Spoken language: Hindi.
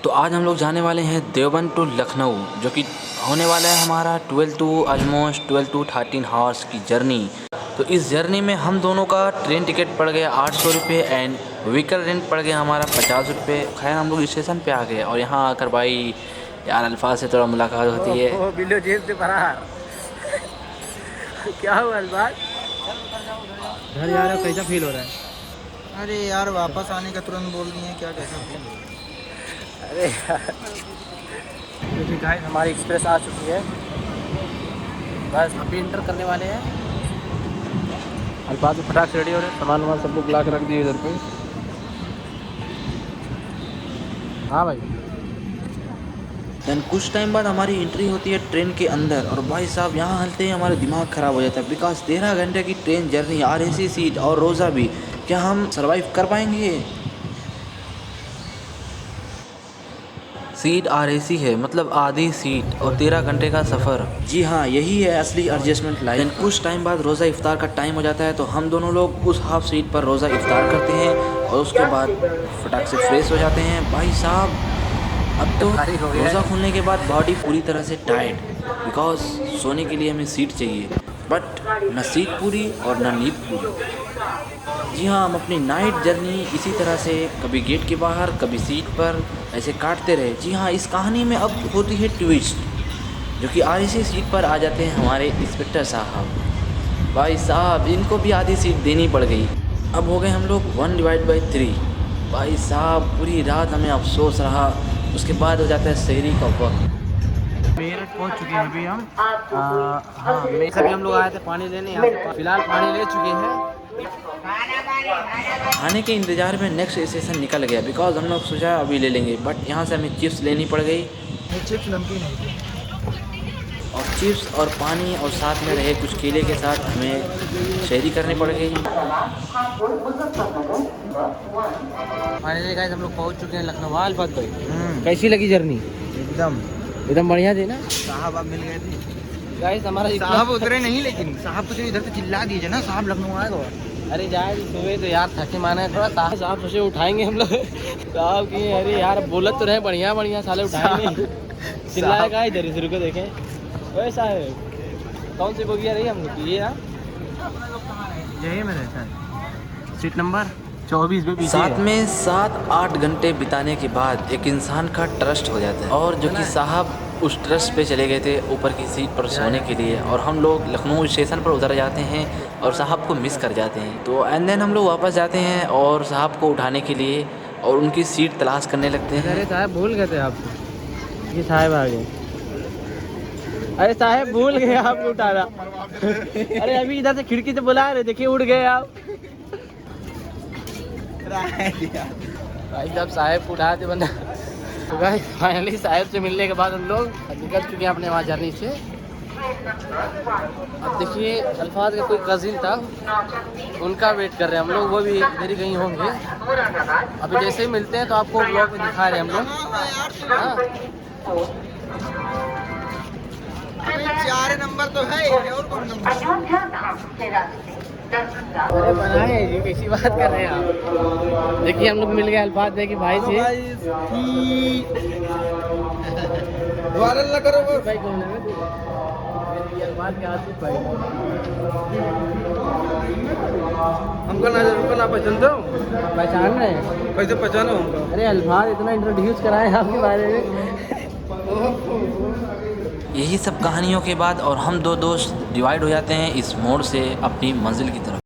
तो आज हम लोग जाने वाले हैं देवबंद टू लखनऊ, जो कि होने वाला है हमारा 12 to 13 हावर्स की जर्नी। तो इस जर्नी में हम दोनों का ट्रेन टिकट पड़ गया 800 रुपये एंड व्हीकल रेंट पड़ गया हमारा 50 रुपये। खैर हम लोग स्टेशन पे आ गए और यहाँ आकर भाई यार अल्फाज से थोड़ा मुलाकात होती है। बिल्लो जेल से फरार। क्या हुआ अल्फाज? घर जा रहे हो, कैसा फील हो रहा है? अरे यार वापस आने का तुरंत बोल दिए, क्या कैसा फील हो रहा है? अरे यार देखिए गाइस, हमारी एक्सप्रेस आ चुकी है, बस अभी इंटर करने वाले हैं। अल्फाज फटाक से रेडी हो रहे हैं, सामान वामान सब लोग ला के रख दिए इधर पे। हाँ भाई। देन कुछ टाइम बाद हमारी एंट्री होती है ट्रेन के अंदर और भाई साहब यहाँ हलते ही हमारा दिमाग ख़राब हो जाता है, बिकॉज 13 घंटे की ट्रेन जर्नी, RAC सीट और रोज़ा भी, क्या हम सरवाइव कर पाएंगे? सीट RAC है, मतलब आधी सीट और 13 घंटे का सफ़र। जी हाँ, यही है असली एडजस्टमेंट लाइन। देन कुछ टाइम बाद रोज़ा इफ्तार का टाइम हो जाता है, तो हम दोनों लोग उस हाफ सीट पर रोज़ा इफ्तार करते हैं और उसके बाद फटाक से फ्रेश हो जाते हैं। भाई साहब अब तो रोज़ा खुलने के बाद बॉडी पूरी तरह से टाइट, बिकॉज सोने के लिए हमें सीट चाहिए, बट न सीट पूरी और न नींद पूरी। जी हाँ, हम अपनी नाइट जर्नी इसी तरह से कभी गेट के बाहर कभी सीट पर ऐसे काटते रहे। जी हाँ, इस कहानी में अब होती है ट्विस्ट, जो कि RAC सीट पर आ जाते हैं हमारे इंस्पेक्टर साहब। भाई साहब इनको भी आधी सीट देनी पड़ गई। अब हो गए हम लोग 1/3। भाई साहब पूरी रात हमें अफसोस रहा। उसके बाद हो जाता है सहरी का वक्त। मेरठ पहुंच चुके हैं अभी हम। हाँ, सभी हम लोग आए थे पानी लेने, यहाँ पे फिलहाल पानी ले चुके हैं। खाने के इंतज़ार में नेक्स्ट स्टेशन निकल गया, बिकॉज हम लोग सोचा अभी ले लेंगे, बट यहाँ से हमें चिप्स लेनी पड़ गई। चिप्स नमकीन है और चिप्स और पानी और साथ में रहे कुछ केले के साथ हमें शेयरी करनी पड़ गई। फाइनली गाइस हम लोग पहुंच चुके हैं लखनऊ। अल्फाज भाई कैसी लगी जर्नी? एकदम बढ़िया थी ना? साहब आप मिल गए थे। गाइस हमारा साहब उतरे नहीं, लेकिन साहब कुछ इधर से चिल्ला दीजिए ना, साहब लखनऊ आए तो। अरे जाए सुबह तो यार थके माना है थोड़ा। साहब सोचे उठाएंगे हम लोग साहब की। अरे यार बोलत तो रहे बढ़िया बढ़िया, साले उठाएंगे। चिल्लाएगा इधर ही, शुरू को देखें। वैसा है, कौन सी बोगिया रही हम लोग की? ये यही में रहता है, सीट नंबर 24 में। साथ में 7-8 घंटे बिताने के बाद एक इंसान का ट्रस्ट हो जाता है, और जो कि साहब उस ट्रस्ट पे चले गए थे ऊपर की सीट पर सोने के लिए, और हम लोग लखनऊ स्टेशन पर उतर जाते हैं और साहब को मिस कर जाते हैं। तो एंड देन हम लोग वापस जाते हैं और साहब को उठाने के लिए और उनकी सीट तलाश करने लगते हैं। अरे साहब भूल गए थे आप, ये साहब आ गए। अरे साहब भूल गए आपको उठाना। अरे अभी इधर से खिड़की से बुला रहे, देखिए उड़ गए आप। भाई साहब साहब को उठाते बंदा। तो भाई फाइनली साहब से मिलने के बाद हम लोग निकल चुके हैं अपने वहाँ जर्नी से। अब देखिए अल्फाज का कोई कजिन था, उनका वेट कर रहे हैं हम लोग, वो भी इधर ही कहीं होंगे। अभी जैसे ही मिलते हैं तो आपको ब्लॉग में दिखा रहे हैं हम लोग। हाँ 4 नंबर तो है और कौन नंबर? अरे बनाए ये कैसी बात कर रहे हैं आप? देखिए हम लोग मिल गए अल्फाज देखिए भाई से। वायरल ना करो वो। भाई कौन है? अल्फाज के आसिफ भाई। हमको ना पहचान दो। पहचान रहे हैं? कैसे पहचानो हमको? अरे अल्फाज इतना इंट्रोड्यूस कराए आपके बारे में। यही सब कहानियों के बाद और हम दो दोस्त डिवाइड हो जाते हैं इस मोड़ से अपनी मंजिल की तरफ।